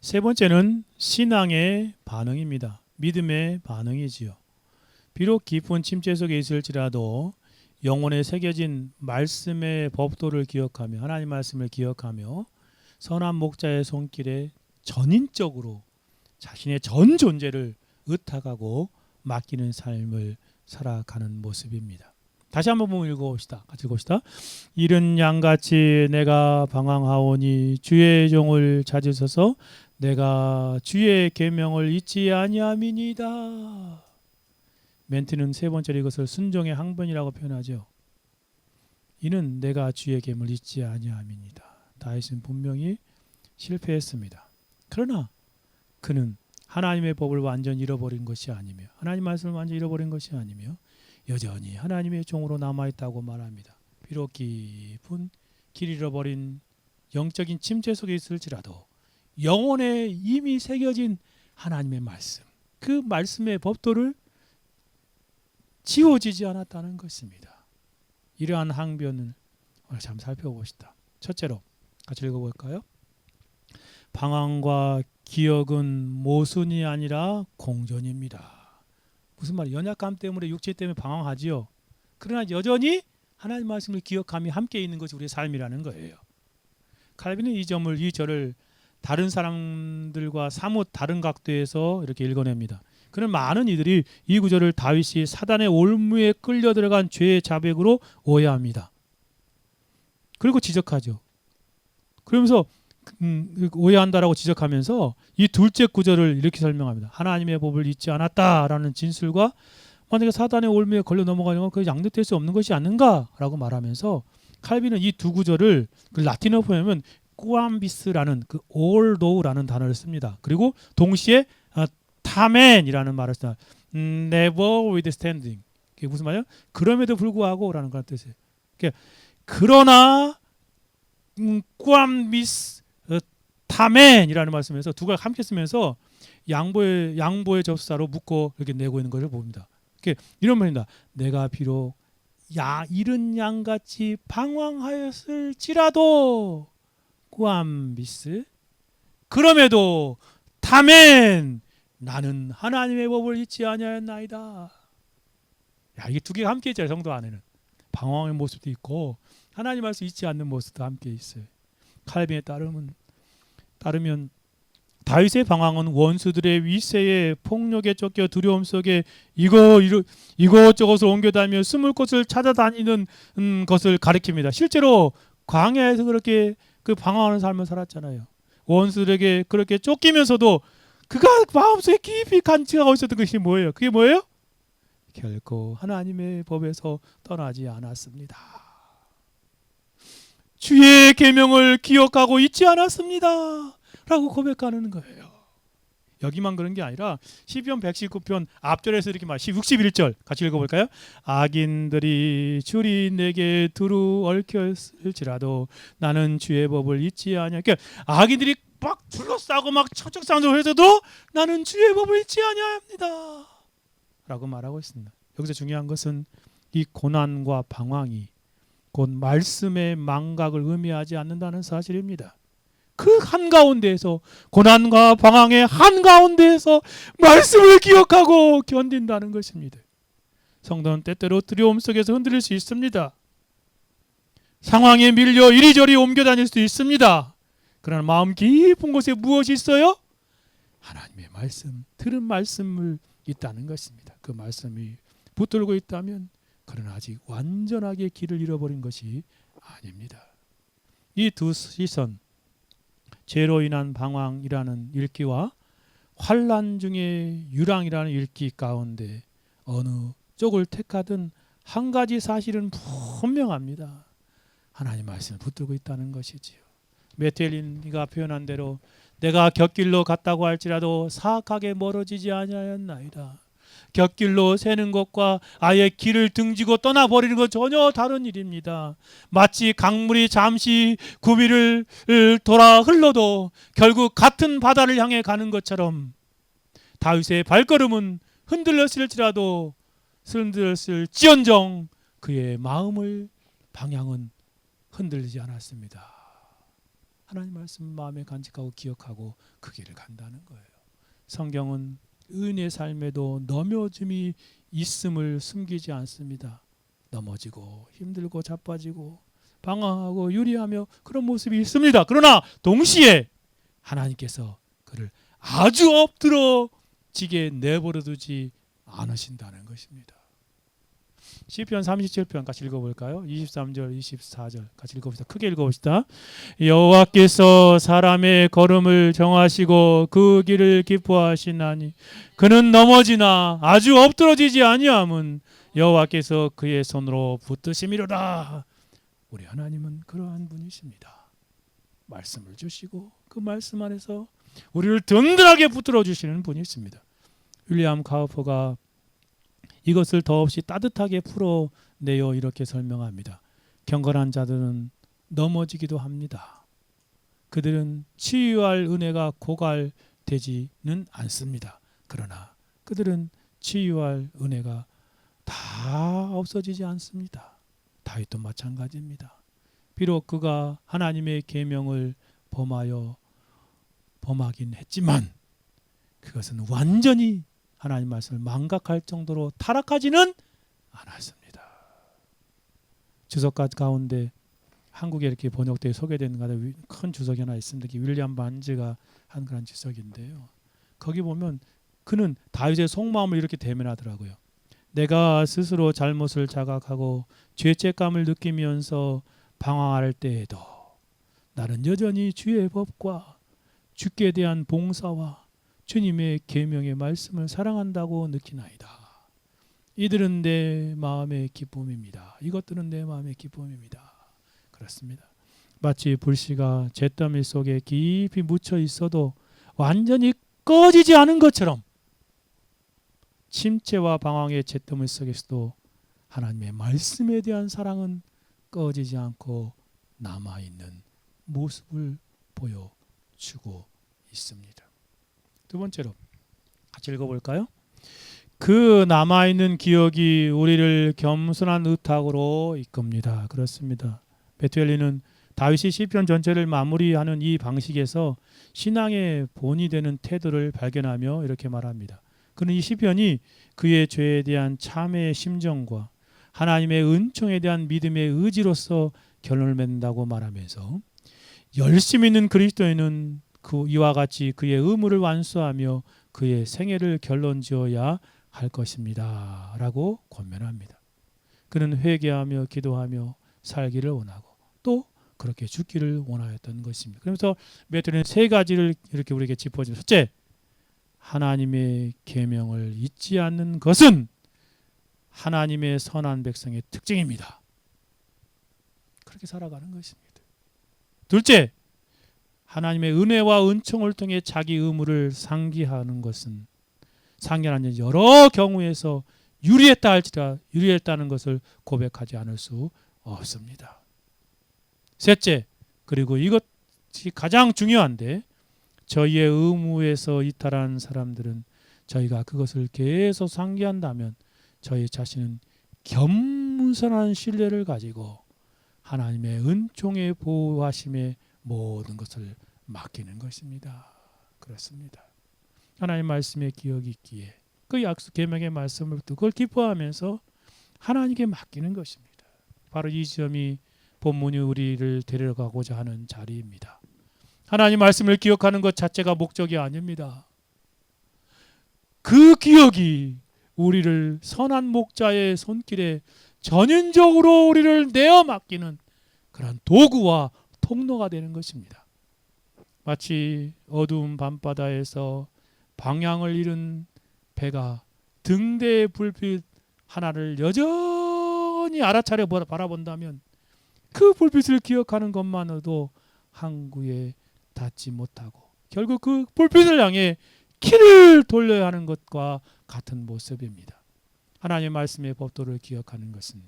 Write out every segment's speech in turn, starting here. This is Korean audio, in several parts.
세 번째는 신앙의 반응입니다. 믿음의 반응이지요. 비록 깊은 침체 속에 있을지라도 영혼에 새겨진 말씀의 법도를 기억하며 하나님 말씀을 기억하며 선한 목자의 손길에 전인적으로 자신의 전 존재를 의탁하고 맡기는 삶을 살아가는 모습입니다. 다시 한번 읽어봅시다. 같이 읽어봅시다. 이른 양같이 내가 방황하오니 주의 종을 찾으소서. 내가 주의 계명을 잊지 아니함이니이다. 멘트는 세 번째로 이것을 순종의 항변이라고 표현하죠. 이는 내가 주의 계명을 잊지 아니함이니이다. 다윗은 분명히 실패했습니다. 그러나 그는 하나님의 법을 완전히 잃어버린 것이 아니며 하나님 말씀을 완전히 잃어버린 것이 아니며 여전히 하나님의 종으로 남아있다고 말합니다. 비록 깊은 길 잃어버린 영적인 침체 속에 있을지라도 영혼에 이미 새겨진 하나님의 말씀, 그 말씀의 법도를 지워지지 않았다는 것입니다. 이러한 항변을 오늘 참 살펴봅시다. 첫째로 같이 읽어볼까요? 방황과 기억은 모순이 아니라 공존입니다. 무슨 말이에요? 연약감 때문에 육체 때문에 방황하지요. 그러나 여전히 하나님 말씀을 기억하며 함께 있는 것이 우리의 삶이라는 거예요. 칼빈은 이 절을 다른 사람들과 사뭇 다른 각도에서 이렇게 읽어냅니다. 그런 많은 이들이 이 구절을 다윗이 사단의 올무에 끌려 들어간 죄의 자백으로 오해합니다. 그리고 지적하죠. 그러면서 오해한다라고 지적하면서 이 둘째 구절을 이렇게 설명합니다. 하나님의 법을 잊지 않았다라는 진술과 만약에 사단의 올무에 걸려 넘어가려면 그게 양립될 수 없는 것이 아닌가라고 말하면서 칼빈은 이 두 구절을 그 라틴어로 보면 꾸암비스라는 그 although라는 단어를 씁니다. 그리고 동시에 타멘이라는 말을 씁니다. never withstanding. 그게 무슨 말이야? 그럼에도 불구하고라는 그런 뜻이에요. 그러나 꾸암비스 타멘이라는 말씀에서 두 가지 함께 쓰면서 양보의 접사로 묶어 이렇게 내고 있는 것을 봅니다. 이런 말입니다. 내가 비록 이른 양같이 방황하였을지라도 꾸암비스 그럼에도 타멘 나는 하나님의 법을 잊지 아니하였나이다. 이게 두 개가 함께 있잖아요. 성도 안에는 방황의 모습도 있고 하나님 말씀 잊지 않는 모습도 함께 있어요. 칼빈에 따르면 다윗의 방황은 원수들의 위세에 폭력에 쫓겨 두려움 속에 이것저것을 옮겨다니며 숨을 곳을 찾아다니는 것을 가리킵니다. 실제로 광야에서 그렇게 그 방황하는 삶을 살았잖아요. 원수들에게 그렇게 쫓기면서도 그가 마음속에 깊이 간직하고 있었던 것이 뭐예요? 그게 뭐예요? 결코 하나님의 법에서 떠나지 않았습니다. 주의 계명을 기억하고 잊지 않았습니다. 라고 고백하는 거예요. 여기만 그런 게 아니라 시편 119편 앞절에서 이렇게 말 61절 같이 읽어볼까요? 악인들이 줄이 내게 두루 얽혔을지라도 나는 주의 법을 잊지 아니하. 그러니까 악인들이 막 둘러싸고 막 척척상적으로 해서도 나는 주의 법을 잊지 아니합니다. 라고 말하고 있습니다. 여기서 중요한 것은 이 고난과 방황이 곧 말씀의 망각을 의미하지 않는다는 사실입니다. 그 한가운데에서 고난과 방황의 한가운데에서 말씀을 기억하고 견딘다는 것입니다. 성도는 때때로 두려움 속에서 흔들릴 수 있습니다. 상황에 밀려 이리저리 옮겨 다닐 수 있습니다. 그러나 마음 깊은 곳에 무엇이 있어요? 하나님의 말씀, 들은 말씀을 있다는 것입니다. 그 말씀이 붙들고 있다면 그러나 아직 완전하게 길을 잃어버린 것이 아닙니다. 이 두 시선, 죄로 인한 방황이라는 읽기와 환난 중에 유랑이라는 읽기 가운데 어느 쪽을 택하든 한 가지 사실은 분명합니다. 하나님 말씀을 붙들고 있다는 것이지요. 메텔린이가 표현한 대로 내가 곁길로 갔다고 할지라도 사악하게 멀어지지 아니하였나이다. 곁길로 새는 것과 아예 길을 등지고 떠나버리는 것 전혀 다른 일입니다. 마치 강물이 잠시 구비를 돌아 흘러도 결국 같은 바다를 향해 가는 것처럼 다윗의 발걸음은 흔들렸을지라도 흔들렸을지언정 그의 방향은 흔들리지 않았습니다. 하나님 말씀 마음에 간직하고 기억하고 그 길을 간다는 거예요. 성경은 은혜 삶에도 넘어짐이 있음을 숨기지 않습니다. 넘어지고 힘들고 자빠지고 방황하고 유리하며 그런 모습이 있습니다. 그러나 동시에 하나님께서 그를 아주 엎드러지게 내버려두지 않으신다는 것입니다. 시편 37편 같이 읽어볼까요? 23절 24절 같이 읽어봅시다. 크게 읽어봅시다. 여호와께서 사람의 걸음을 정하시고 그 길을 기뻐하시나니 그는 넘어지나 아주 엎드러지지 아니함은 여호와께서 그의 손으로 붙드심이로다. 우리 하나님은 그러한 분이십니다. 말씀을 주시고 그 말씀 안에서 우리를 든든하게 붙들어 주시는 분이 있습니다. 윌리엄 카우퍼가 이것을 더없이 따뜻하게 풀어내어 이렇게 설명합니다. 경건한 자들은 넘어지기도 합니다. 그들은 치유할 은혜가 고갈되지는 않습니다. 그러나 그들은 치유할 은혜가 다 없어지지 않습니다. 다윗도 마찬가지입니다. 비록 그가 하나님의 계명을 범하긴 했지만 그것은 완전히 하나님 말씀을 망각할 정도로 타락하지는 않았습니다. 주석 가운데 한국에 이렇게 번역되어 소개된 가운데 큰 주석이 하나 있습니다. 윌리엄 반즈가 한 그런 주석인데요. 거기 보면 그는 다윗의 속마음을 이렇게 대면하더라고요. 내가 스스로 잘못을 자각하고 죄책감을 느끼면서 방황할 때에도 나는 여전히 주의 법과 주께 대한 봉사와 주님의 계명의 말씀을 사랑한다고 느끼나이다. 이들은 내 마음의 기쁨입니다. 이것들은 내 마음의 기쁨입니다. 그렇습니다. 마치 불씨가 잿더미 속에 깊이 묻혀 있어도 완전히 꺼지지 않은 것처럼 침체와 방황의 잿더미 속에서도 하나님의 말씀에 대한 사랑은 꺼지지 않고 남아있는 모습을 보여주고 있습니다. 두 번째로 같이 읽어볼까요? 그 남아있는 기억이 우리를 겸손한 의탁으로 이끕니다. 그렇습니다. 베투엘리는 다윗이 시편 전체를 마무리하는 이 방식에서 신앙의 본이 되는 태도를 발견하며 이렇게 말합니다. 그는 이 시편이 그의 죄에 대한 참회의 심정과 하나님의 은총에 대한 믿음의 의지로서 결론을 맺는다고 말하면서 열심히 있는 그리스도인은 이와 같이 그의 의무를 완수하며 그의 생애를 결론지어야 할 것입니다. 라고 권면합니다. 그는 회개하며 기도하며 살기를 원하고 또 그렇게 죽기를 원하였던 것입니다. 그러면서 베드로는 세 가지를 이렇게 우리에게 짚어줍니다. 첫째, 하나님의 계명을 잊지 않는 것은 하나님의 선한 백성의 특징입니다. 그렇게 살아가는 것입니다. 둘째, 하나님의 은혜와 은총을 통해 자기 의무를 상기하는 것은 상기하는 여러 경우에서 유리했다 할지라 유리했다는 것을 고백하지 않을 수 없습니다. 셋째, 그리고 이것이 가장 중요한데 저희의 의무에서 이탈한 사람들은 저희가 그것을 계속 상기한다면 저희 자신은 겸손한 신뢰를 가지고 하나님의 은총의 보호하심에 모든 것을 맡기는 것입니다. 그렇습니다. 하나님 말씀의 기억이 있기에 그 약속 계명의 말씀을 듣고 그걸 기뻐하면서 하나님께 맡기는 것입니다. 바로 이 점이 본문이 우리를 데려가고자 하는 자리입니다. 하나님 말씀을 기억하는 것 자체가 목적이 아닙니다. 그 기억이 우리를 선한 목자의 손길에 전인적으로 우리를 내어 맡기는 그런 도구와 통로가 되는 것입니다. 마치 어두운 밤바다에서 방향을 잃은 배가 등대의 불빛 하나를 여전히 알아차려 바라본다면 그 불빛을 기억하는 것만으로도 항구에 닿지 못하고 결국 그 불빛을 향해 길을 돌려야 하는 것과 같은 모습입니다. 하나님의 말씀의 법도를 기억하는 것은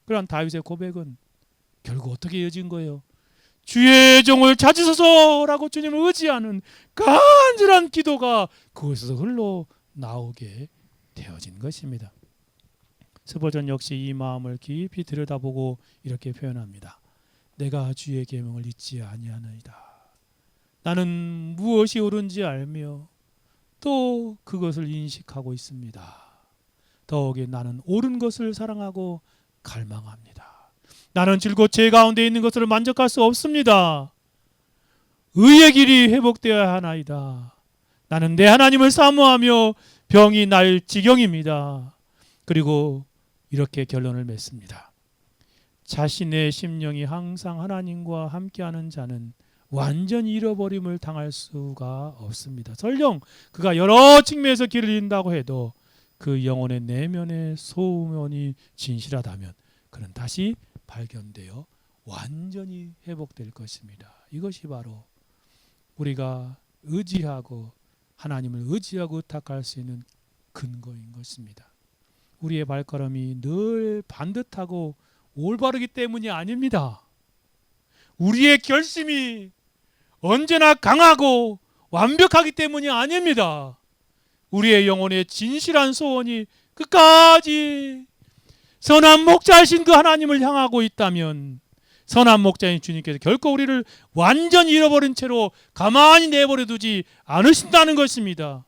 그러한 다윗의 고백은 결국 어떻게 이어진 거예요? 주의 종을 찾으소서라고 주님을 의지하는 간절한 기도가 그곳에서 흘러나오게 되어진 것입니다. 스벌전 역시 이 마음을 깊이 들여다보고 이렇게 표현합니다. 내가 주의 계명을 잊지 아니하나이다. 나는 무엇이 옳은지 알며 또 그것을 인식하고 있습니다. 더욱이 나는 옳은 것을 사랑하고 갈망합니다. 나는 줄곧 제 가운데 있는 것을 만족할 수 없습니다. 의의 길이 회복되어야 하나이다. 나는 내 하나님을 사모하며 병이 날 지경입니다. 그리고 이렇게 결론을 맺습니다. 자신의 심령이 항상 하나님과 함께하는 자는 완전히 잃어버림을 당할 수가 없습니다. 설령 그가 여러 측면에서 길을 잃는다고 해도 그 영혼의 내면의 소원이 진실하다면 그는 다시 발견되어 완전히 회복될 것입니다. 이것이 바로 우리가 의지하고 하나님을 의지하고 의탁할 수 있는 근거인 것입니다. 우리의 발걸음이 늘 반듯하고 올바르기 때문이 아닙니다. 우리의 결심이 언제나 강하고 완벽하기 때문이 아닙니다. 우리의 영혼의 진실한 소원이 끝까지 선한 목자이신 그 하나님을 향하고 있다면 선한 목자인 주님께서 결코 우리를 완전히 잃어버린 채로 가만히 내버려 두지 않으신다는 것입니다.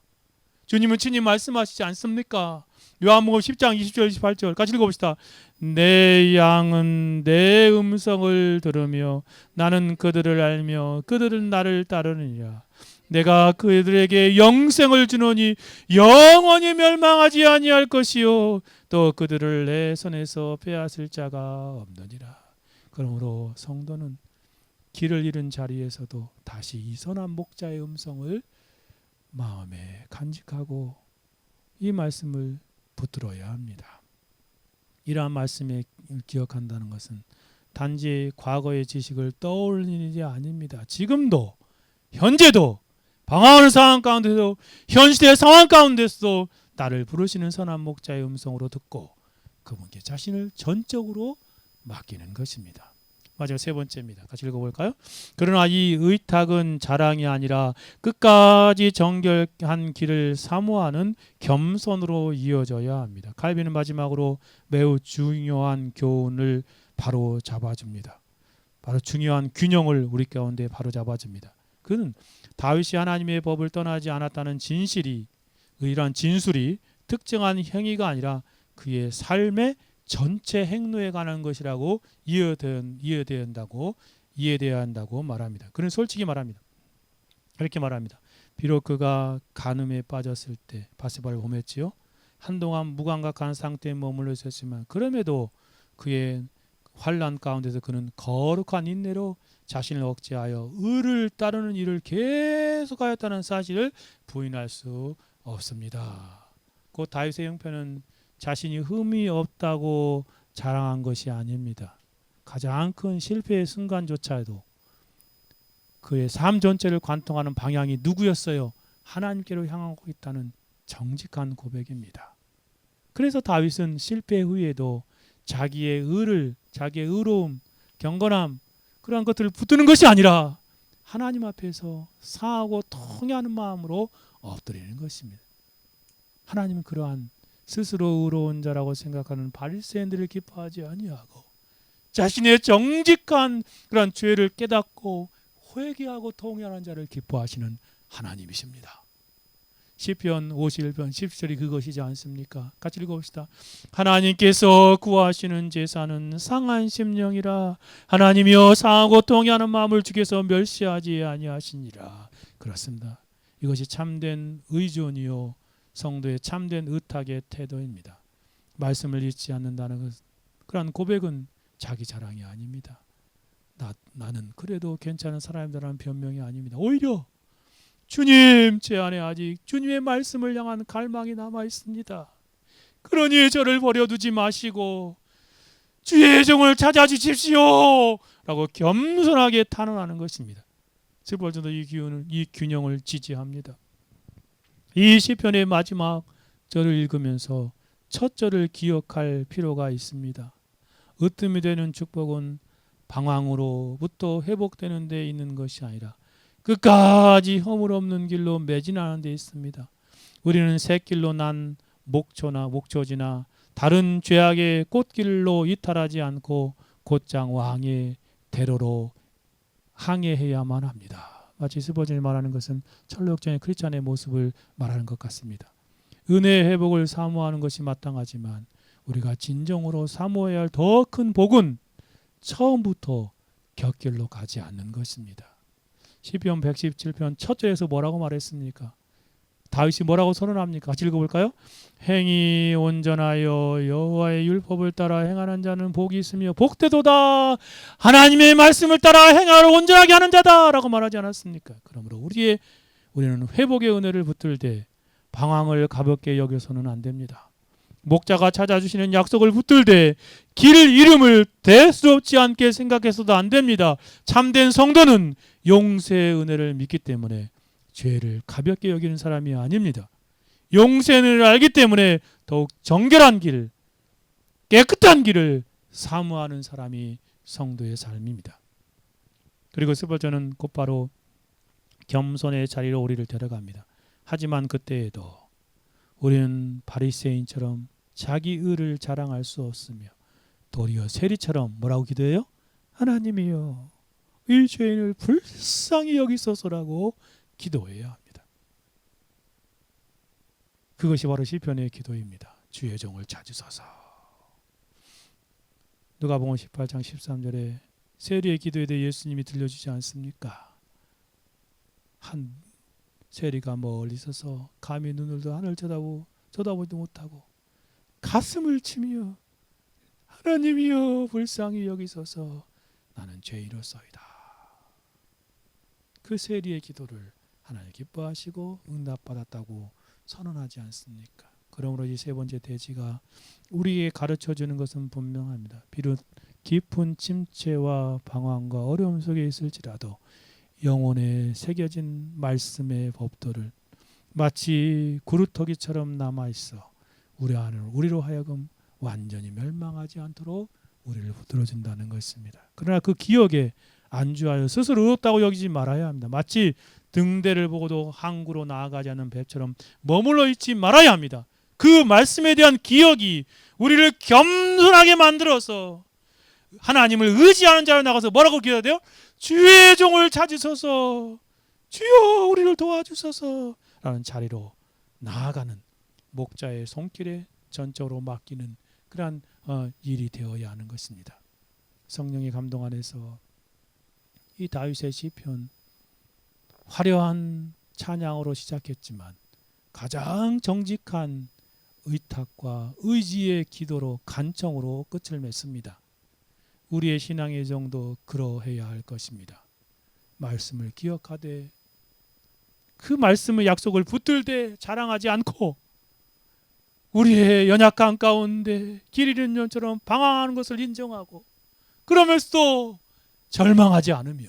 주님은 친히 말씀하시지 않습니까? 요한복음 10장 20절 28절 같이 읽어봅시다. 내 양은 내 음성을 들으며 나는 그들을 알며 그들은 나를 따르느니라. 내가 그들에게 영생을 주노니 영원히 멸망하지 아니할 것이요 또 그들을 내 손에서 빼앗을 자가 없느니라. 그러므로 성도는 길을 잃은 자리에서도 다시 이 선한 목자의 음성을 마음에 간직하고 이 말씀을 붙들어야 합니다. 이러한 말씀을 기억한다는 것은 단지 과거의 지식을 떠올리는 일이 아닙니다. 지금도 현재도 방황하는 상황 가운데서 현실의 상황 가운데서도 나를 부르시는 선한 목자의 음성으로 듣고 그분께 자신을 전적으로 맡기는 것입니다. 마지막 세 번째입니다. 같이 읽어볼까요? 그러나 이 의탁은 자랑이 아니라 끝까지 정결한 길을 사모하는 겸손으로 이어져야 합니다. 칼빈은 마지막으로 매우 중요한 교훈을 바로 잡아줍니다. 바로 중요한 균형을 우리 가운데 바로 잡아줍니다. 그는 다윗이 하나님의 법을 떠나지 않았다는 진실이 이러한 진술이 특정한 행위가 아니라 그의 삶의 전체 행로에 관한 것이라고 이해되어야 한다고 말합니다. 그는 솔직히 말합니다. 그렇게 말합니다. 비록 그가 간음에 빠졌을 때 바세바를 범했지요. 한동안 무감각한 상태에 머물러 있었지만 그럼에도 그의 환난 가운데서 그는 거룩한 인내로 자신을 억제하여 의를 따르는 일을 계속하였다는 사실을 부인할 수 없습니다. 곧 다윗의 형편은 자신이 흠이 없다고 자랑한 것이 아닙니다. 가장 큰 실패의 순간조차도 그의 삶 전체를 관통하는 방향이 누구였어요? 하나님께로 향하고 있다는 정직한 고백입니다. 그래서 다윗은 실패 후에도 자기의 의를, 자기의 의로움, 경건함 그러한 것들을 붙드는 것이 아니라 하나님 앞에서 사하고 통회하는 마음으로 엎드리는 것입니다. 하나님은 그러한 스스로 의로운 자라고 생각하는 바리새인들을 기뻐하지 아니하고 자신의 정직한 그런 죄를 깨닫고 회개하고 통회하는 자를 기뻐하시는 하나님이십니다. 시편 51편 10절이 그것이지 않습니까? 같이 읽어봅시다. 하나님께서 구하시는 제사는 상한 심령이라 하나님이여 상하고 통회하는 마음을 주께서 멸시하지 아니하시니라. 그렇습니다. 이것이 참된 의존이요 성도의 참된 의탁의 태도입니다. 말씀을 잊지 않는다는 그런 고백은 자기 자랑이 아닙니다. 나는 그래도 괜찮은 사람이라는 변명이 아닙니다. 오히려 주님, 제 안에 아직 주님의 말씀을 향한 갈망이 남아 있습니다. 그러니 저를 버려두지 마시고 주의 종을 찾아주십시오 라고 겸손하게 탄원하는 것입니다. 스벌전도 이 균형을 지지합니다. 이 시편의 마지막 절을 읽으면서 첫 절을 기억할 필요가 있습니다. 으뜸이 되는 축복은 방황으로부터 회복되는 데 있는 것이 아니라 끝까지 허물 없는 길로 매진하는 데 있습니다. 우리는 샛길로 난 목초지나 다른 죄악의 꽃길로 이탈하지 않고 곧장 왕의 대로로 항해해야만 합니다. 마치 스버전이 말하는 것은 철로역정의 크리스찬의 모습을 말하는 것 같습니다. 은혜의 회복을 사모하는 것이 마땅하지만 우리가 진정으로 사모해야 할 더 큰 복은 처음부터 곁길로 가지 않는 것입니다. 시편 117편 첫 절에서 뭐라고 말했습니까? 다윗이 뭐라고 선언합니까? 같이 읽어볼까요? 행위 온전하여 여호와의 율법을 따라 행하는 자는 복이 있으며 복되도다. 하나님의 말씀을 따라 행하를 온전하게 하는 자다라고 말하지 않았습니까? 그러므로 우리는 회복의 은혜를 붙들 때 방황을 가볍게 여겨서는 안 됩니다. 목자가 찾아주시는 약속을 붙들 때 길 잃음을 대수롭지 않게 생각해서도 안 됩니다. 참된 성도는 용서의 은혜를 믿기 때문에 죄를 가볍게 여기는 사람이 아닙니다. 용서의 은혜를 알기 때문에 더욱 정결한 길, 깨끗한 길을 사모하는 사람이 성도의 삶입니다. 그리고 스벌전은 곧바로 겸손의 자리로 우리를 데려갑니다. 하지만 그때에도 우리는 바리새인처럼 자기 의를 자랑할 수 없으며 도리어 세리처럼 뭐라고 기도해요? 하나님이여 이 죄인을 불쌍히 여기소서라고 기도해야 합니다. 그것이 바로 시편의 기도입니다. 주의 종을 찾으소서. 누가복음 18장 13절에 세리의 기도에 대해 예수님이 들려주지 않습니까? 한 세리가 멀리 서서 감히 눈을 더 하늘 쳐다보지도 못하고 가슴을 치며 하나님이여 불쌍히 여기소서 나는 죄인으로소이다. 그 세리의 기도를 하나님 기뻐하시고 응답받았다고 선언하지 않습니까? 그러므로 이 세 번째 대지가 우리에게 가르쳐주는 것은 분명합니다. 비록 깊은 침체와 방황과 어려움 속에 있을지라도 영혼에 새겨진 말씀의 법도를 마치 구루터기처럼 남아있어 우리로 하여금 완전히 멸망하지 않도록 우리를 붙들어준다는 것입니다. 그러나 그 기억에 안주하여 스스로 의롭다고 여기지 말아야 합니다. 마치 등대를 보고도 항구로 나아가지 않는 배처럼 머물러 있지 말아야 합니다. 그 말씀에 대한 기억이 우리를 겸손하게 만들어서 하나님을 의지하는 자로 나가서 뭐라고 기도해야 돼요? 주의 종을 찾으소서, 주여 우리를 도와주소서 라는 자리로 나아가는 목자의 손길에 전적으로 맡기는 그러한 일이 되어야 하는 것입니다. 성령의 감동 안에서 이 다윗의 시편 화려한 찬양으로 시작했지만 가장 정직한 의탁과 의지의 기도로 간청으로 끝을 맺습니다. 우리의 신앙의 정도 그러해야 할 것입니다. 말씀을 기억하되 그 말씀의 약속을 붙들되 자랑하지 않고 우리의 연약한 가운데 길 잃은 년처럼 방황하는 것을 인정하고 그러면서도 절망하지 않으며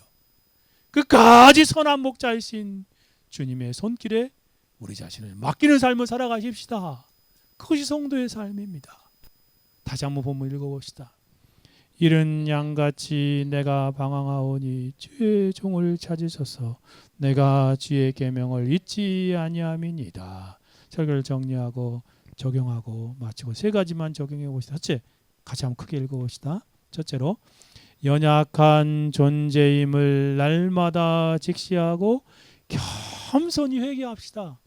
끝까지 선한 목자이신 주님의 손길에 우리 자신을 맡기는 삶을 살아가십시다. 그것이 성도의 삶입니다. 다시 한번 본문 읽어봅시다. 이른 양같이 내가 방황하오니 주의 종을 찾으소서. 내가 주의 계명을 잊지 아니함이니이다. 설교를 정리하고 적용하고 마치고 세 가지만 적용해 봅시다. 첫째, 같이 한번 크게 읽어봅시다. 첫째로 연약한 존재임을 날마다 직시하고 겸손히 회개합시다.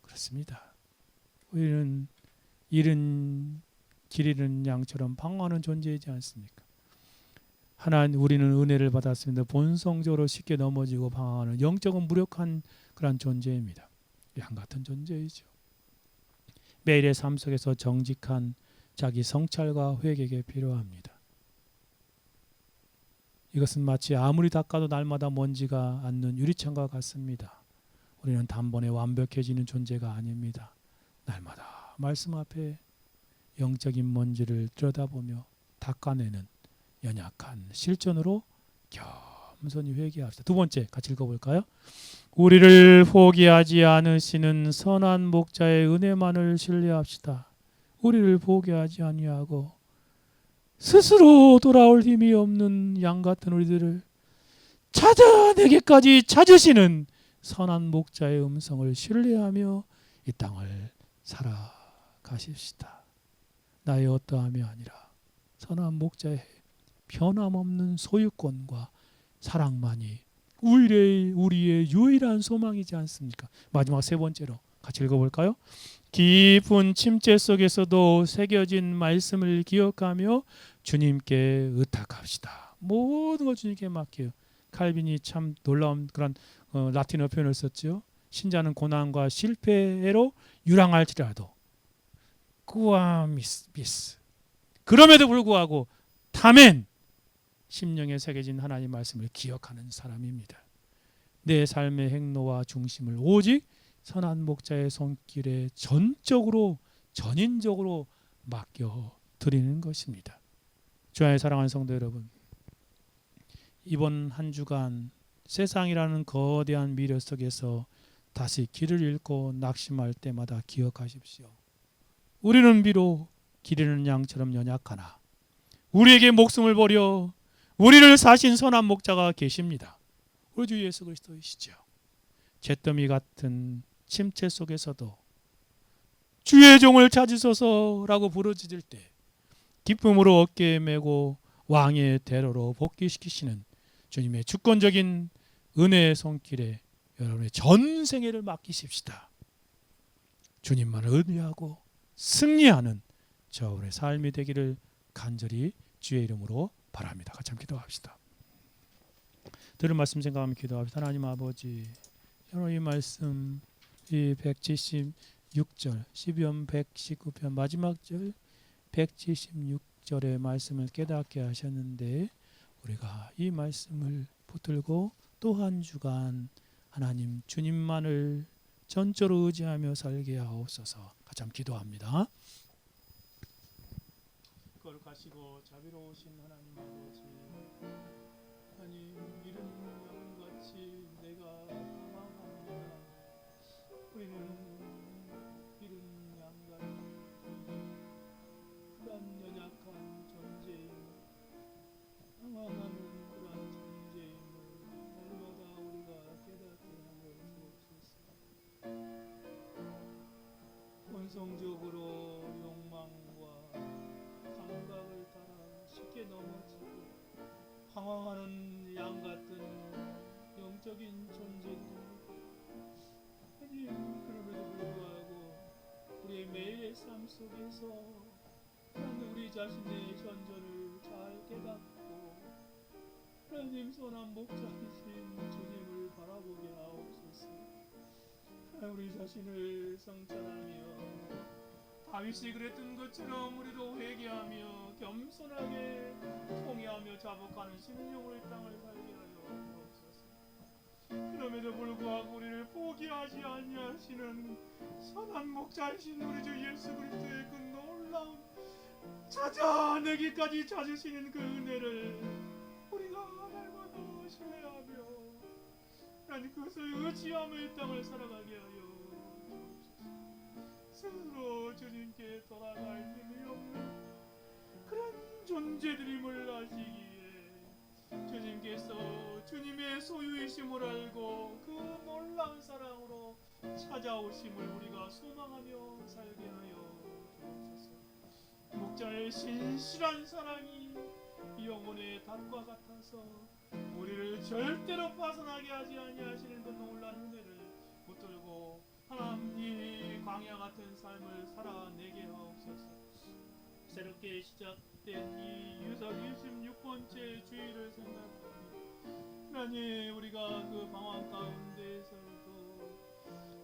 그렇습니다. 우리는 길 잃은 양처럼 방황하는 존재이지 않습니까? 우리는 은혜를 받았습니다. 본성적으로 쉽게 넘어지고 방황하는 영적은 무력한 그런 존재입니다. 양 같은 존재이죠. 매일의 삶 속에서 정직한 자기 성찰과 회개가 필요합니다. 이것은 마치 아무리 닦아도 날마다 먼지가 않는 유리창과 같습니다. 우리는 단번에 완벽해지는 존재가 아닙니다. 날마다 말씀 앞에 영적인 먼지를 들여다보며 닦아내는 연약한 실존으로 겸손히 회개합시다. 두 번째 같이 읽어볼까요? 우리를 포기하지 않으시는 선한 목자의 은혜만을 신뢰합시다. 우리를 포기하지 아니하고 스스로 돌아올 힘이 없는 양 같은 우리들을 찾아내기까지 찾으시는 선한 목자의 음성을 신뢰하며 이 땅을 살아가십시다. 나의 어떠함이 아니라 선한 목자의 변함없는 소유권과 사랑만이 우리의 유일한 소망이지 않습니까? 마지막 세 번째로 같이 읽어볼까요? 깊은 침체 속에서도 새겨진 말씀을 기억하며 주님께 의탁합시다. 모든 걸 주님께 맡겨요. 칼빈이 참 놀라운 그런 라틴어 표현을 썼죠. 신자는 고난과 실패로 유랑할지라도 꾸아 미스 그럼에도 불구하고 타멘 심령에 새겨진 하나님 말씀을 기억하는 사람입니다. 내 삶의 행로와 중심을 오직 선한 목자의 손길에 전인적으로 맡겨 드리는 것입니다. 주 안에 사랑하는 성도 여러분, 이번 한 주간 세상이라는 거대한 미래 속에서 다시 길을 잃고 낙심할 때마다 기억하십시오. 우리는 비록 길 잃는 양처럼 연약하나 우리에게 목숨을 버려 우리를 사신 선한 목자가 계십니다. 우리 주 예수 그리스도이시죠. 잿더미 같은 침체 속에서도 주의 종을 찾으소서라고 부르짖을 때 기쁨으로 어깨에 메고 왕의 대로로 복귀시키시는 주님의 주권적인 은혜의 손길에 여러분의 전생애를 맡기십시다. 주님만을 의지하고 승리하는 저의 삶이 되기를 간절히 주의 이름으로 바랍니다. 같이 한번 기도합시다. 들은 말씀 생각하며 기도합시다. 하나님 아버지, 이 말씀 이 176절 12편 119편 마지막 절 176절의 말씀을 깨닫게 하셨는데 우리가 이 말씀을 붙들고 또 한 주간 하나님 주님만을 전적으로 의지하며 살게 하옵소서. 같이 한번 기도합니다. 거룩하시고 자비로우신 하나님 아버지, 하나님 이른 양같이 내가 방황합니다. 우리는 이른 양같이 그런 연약한 존재임을 방황하는 그런 존재임을 날마다 우리가 깨닫게 하여 주옵소서. 본성적으로 욕망과 감각을 따라 쉽게 넘어지고 방황하는 양 같은 영적인 존재들입니다. 하나님, 그럼에도 불구하고 우리의 매일의 삶 속에서 하나님 우리 자신의 현존을 잘 깨닫고 하나님 선한 목자이신 주님을 바라보게 하옵소서. 하나님 우리 자신을 성찬하며 다윗이 그랬던 것처럼 우리도 회개하며 겸손하게 통회하며 자복하는 심령으로 이 땅을 살게 하여 주옵소서. 그럼에도 불구하고 우리를 포기하지 아니하시는 선한 목자이신 우리 주 예수 그리스도의 그 놀라운 찾아내기까지 찾으시는 그 은혜를 우리가 날마다 신뢰하며 하나님 그것을 의지하며 이 땅을 살아가게 하여 스스로 주님께 돌아갈 힘이 없는 그런 존재들임을 아시기에 주님께서 주님의 소유이심을 알고 그 놀라운 사랑으로 찾아오심을 우리가 소망하며 살게 하여 주옵소서. 목자의 신실한 사랑이 영혼의 닷과 같아서 우리를 절대로 벗어나게 하지 아니하시는 그 놀라운 은혜를 붙들고 하나님 광야 같은 삶을 살아내게 하옵소서. 새롭게 시작된 이 유설 26번째 주일을 생각하며 하나님 우리가 그 방황 가운데에서도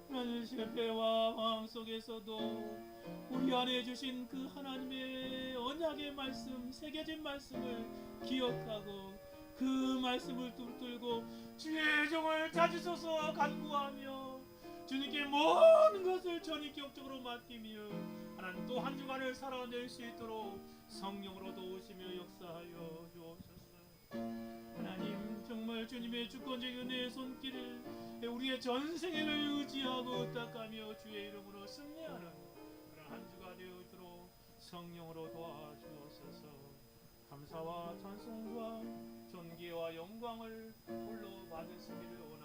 하나님 실패와 방황 속에서도 우리 안에 주신 그 하나님의 언약의 말씀, 새겨진 말씀을 기억하고 그 말씀을 붙들고 주의 종을 찾으소서 간구하며 주님께 모든 것을 전인격적으로 맡기며 하나님 또 한 주간을 살아낼 수 있도록 성령으로 도우시며 역사하여 주옵소서. 하나님 정말 주님의 주권적인 은혜의 손길을 우리의 전생애를 의지하고 의탁하며 주의 이름으로 승리하는 그런 한 주가 되어있도록 성령으로 도와주옵소서. 감사와 찬송과 존귀와 영광을 홀로 받으시기를 원합니다.